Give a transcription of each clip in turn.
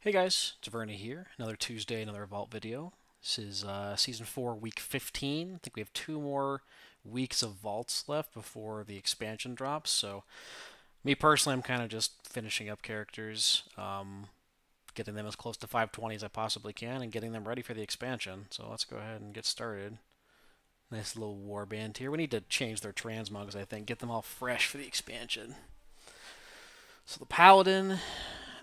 Hey guys, Taverna here. Another Tuesday, another Vault video. This is Season 4, Week 15. I think we have 2 more weeks of Vaults left before the expansion drops. So, me personally, I'm kind of just finishing up characters, getting them as close to 520 as I possibly can, and getting them ready for the expansion. So, let's go ahead and get started. Nice little warband here. We need to change their transmogs, I think, get them all fresh for the expansion. So, the Paladin.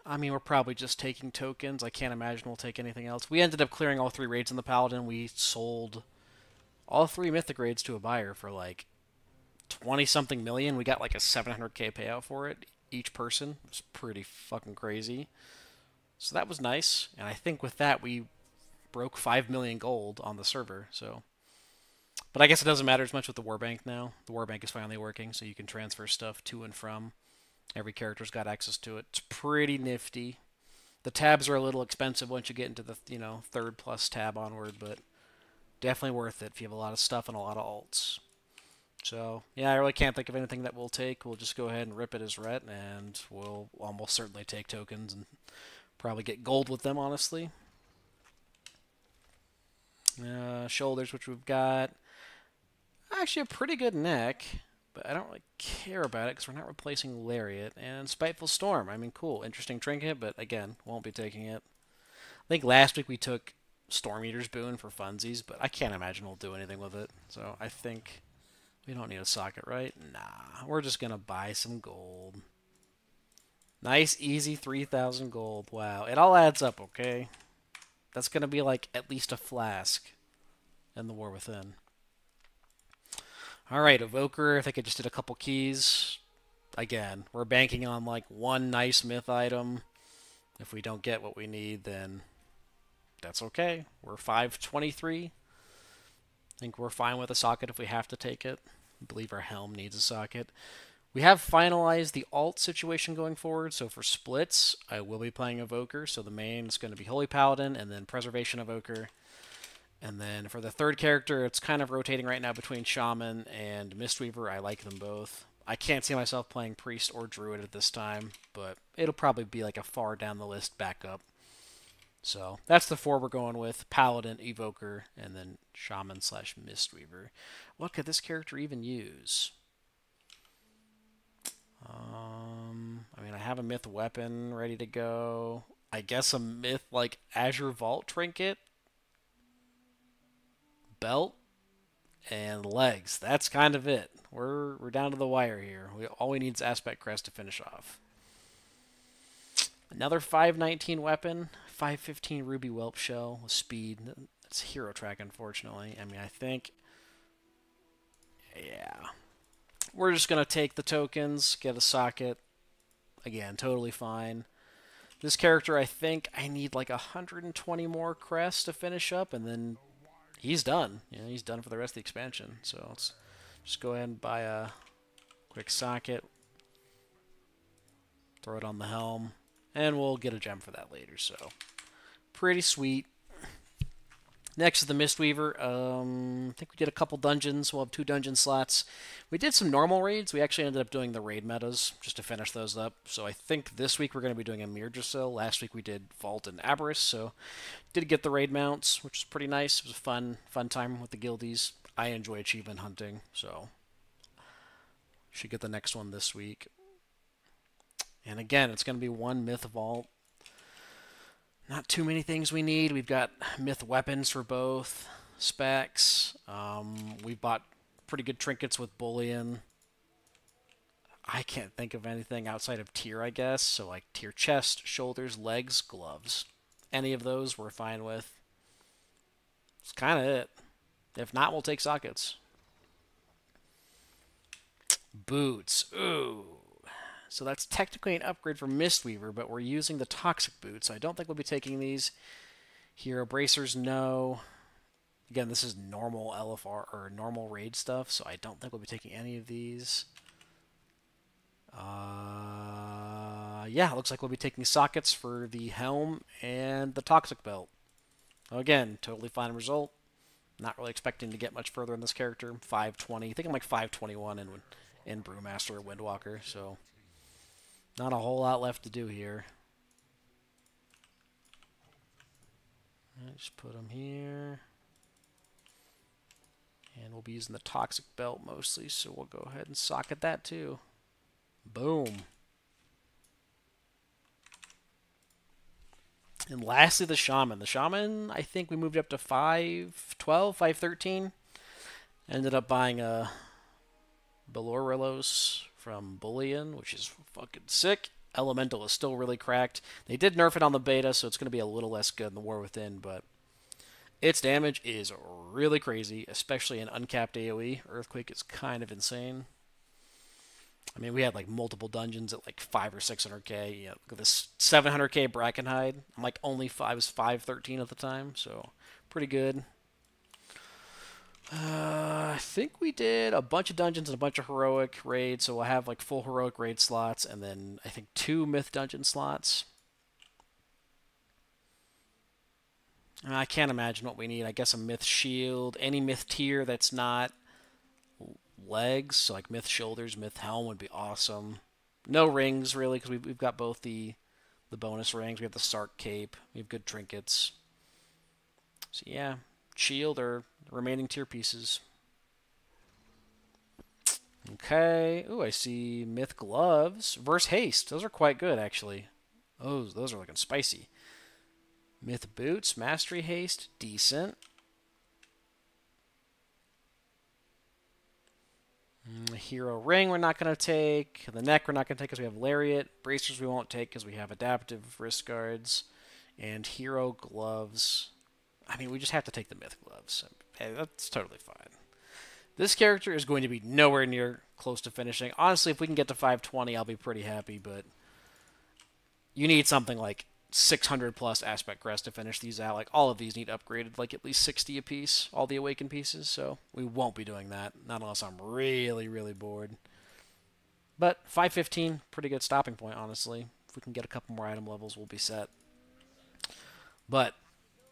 I mean, we're probably just taking tokens. I can't imagine we'll take anything else. We ended up clearing all 3 raids in the Paladin. We sold all 3 mythic raids to a buyer for like 20 something million. We got like a 700k payout for it each person. It was pretty fucking crazy. So that was nice. And I think with that we broke 5 million gold on the server. So, but I guess it doesn't matter as much with the Warbank now. The Warbank is finally working, so you can transfer stuff to and from. Every character's got access to it. It's pretty nifty. The tabs are a little expensive once you get into the, third plus tab onward, but definitely worth it if you have a lot of stuff and a lot of alts. So, yeah, I really can't think of anything that we'll take. We'll just go ahead and rip it as ret, and we'll almost certainly take tokens and probably get gold with them, honestly. Shoulders, which we've got. Actually, a pretty good neck, but I don't really care about it because we're not replacing Lariat. And Spiteful Storm, I mean, cool. Interesting trinket, but again, won't be taking it. I think last week we took Storm Eater's Boon for funsies, but I can't imagine we'll do anything with it. So I think we don't need a socket, right? Nah, we're just going to buy some gold. Nice, easy 3,000 gold. Wow, it all adds up, okay? That's going to be like at least a flask in the War Within. Alright, Evoker, I think I just did a couple keys. Again, we're banking on like one nice myth item. If we don't get what we need, then that's okay. We're 523. I think we're fine with a socket if we have to take it. I believe our helm needs a socket. We have finalized the alt situation going forward, so for splits, I will be playing Evoker. So the main is going to be Holy Paladin and then Preservation Evoker. And then for the third character, it's kind of rotating right now between Shaman and Mistweaver. I like them both. I can't see myself playing Priest or Druid at this time, but it'll probably be like a far down the list backup. So that's the 4 we're going with. Paladin, Evoker, and then Shaman slash Mistweaver. What could this character even use? I mean, I have a Myth Weapon ready to go. I guess a Myth like Azure Vault Trinket. Belt and legs. That's kind of it. We're down to the wire here. All we need is Aspect Crest to finish off. Another 519 weapon, 515 Ruby Whelp Shell with speed. It's hero track, unfortunately. I mean, I think, yeah, we're just gonna take the tokens, get a socket. Again, totally fine. This character, I think I need like 120 more crests to finish up, and then he's done. Yeah, he's done for the rest of the expansion. So let's just go ahead and buy a quick socket. Throw it on the helm. And we'll get a gem for that later. So pretty sweet. Next is the Mistweaver. I think we did a couple dungeons. We'll have 2 dungeon slots. We did some normal raids. We actually ended up doing the raid metas just to finish those up. So I think this week we're going to be doing a Mirdrasil. Last week we did Vault and Aberrus. So did get the raid mounts, which was pretty nice. It was a fun time with the guildies. I enjoy achievement hunting, so should get the next one this week. And again, it's going to be 1 Myth Vault. Not too many things we need. We've got myth weapons for both specs. We bought pretty good trinkets with bullion. I can't think of anything outside of tier, I guess. So like tier chest, shoulders, legs, gloves. Any of those we're fine with. It's kind of it. If not, we'll take sockets. Boots. Ooh. So that's technically an upgrade for Mistweaver, but we're using the Toxic Boots. So I don't think we'll be taking these. Hero Bracers, no. Again, this is normal LFR or normal raid stuff, so I don't think we'll be taking any of these. Yeah, looks like we'll be taking sockets for the helm and the Toxic Belt. Again, totally fine result. Not really expecting to get much further in this character. 520. I think I'm like 521 in Brewmaster or Windwalker, so not a whole lot left to do here. Just put them here. And we'll be using the toxic belt mostly, so we'll go ahead and socket that too. Boom. And lastly, the shaman. The shaman, I think we moved up to 512, 513. Ended up buying a Belorillos from Bullion, which is fucking sick. Elemental is still really cracked. They did nerf it on the beta, so it's going to be a little less good than the War Within, but its damage is really crazy, especially in uncapped AoE. Earthquake is kind of insane. I mean, we had like multiple dungeons at like 500 or 600k. You know, look at this 700k Brackenhide. I'm like I was 513 at the time, so pretty good. I think we did a bunch of dungeons and a bunch of heroic raids, so we'll have like full heroic raid slots, and then I think 2 myth dungeon slots. I can't imagine what we need. I guess a myth shield, any myth tier that's not legs, so like myth shoulders, myth helm would be awesome. No rings really, because we've got both the bonus rings. We have the Sark cape. We have good trinkets. So yeah, shield or remaining tier pieces. Okay. Ooh, I see myth gloves versus haste. Those are quite good actually. Those are looking spicy. Myth boots, mastery haste, decent. The hero ring we're not going to take. The neck we're not going to take because we have lariat. Bracers we won't take because we have adaptive wrist guards. And hero gloves. I mean, we just have to take the myth gloves. Hey, that's totally fine. This character is going to be nowhere near close to finishing. Honestly, if we can get to 520, I'll be pretty happy, but you need something like 600 plus aspect crest to finish these out. Like, all of these need upgraded, like at least 60 a piece, all the awakened pieces, so we won't be doing that, not unless I'm really, really bored. But 515, pretty good stopping point, honestly. If we can get a couple more item levels, we'll be set. But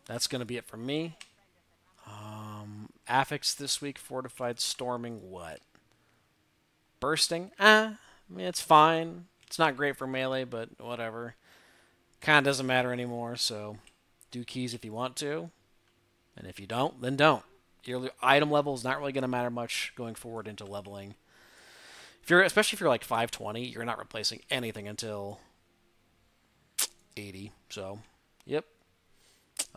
that's going to be it from me. Affix this week, fortified storming, what? Bursting? I mean, it's fine. It's not great for melee, but whatever. Kind of doesn't matter anymore, so do keys if you want to. And if you don't, then don't. Your item level is not really going to matter much going forward into leveling. Especially if you're like 520, you're not replacing anything until 80. So, yep.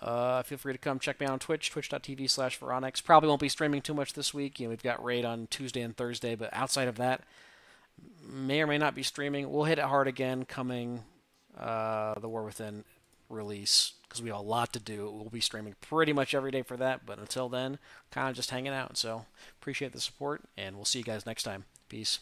Feel free to come check me out on Twitch, twitch.tv/Veronix. Probably won't be streaming too much this week. You know, we've got raid on Tuesday and Thursday, but outside of that, may or may not be streaming. We'll hit it hard again coming the War Within release, because we have a lot to do. We'll be streaming pretty much every day for that, but until then, kind of just hanging out. So appreciate the support, and we'll see you guys next time. Peace.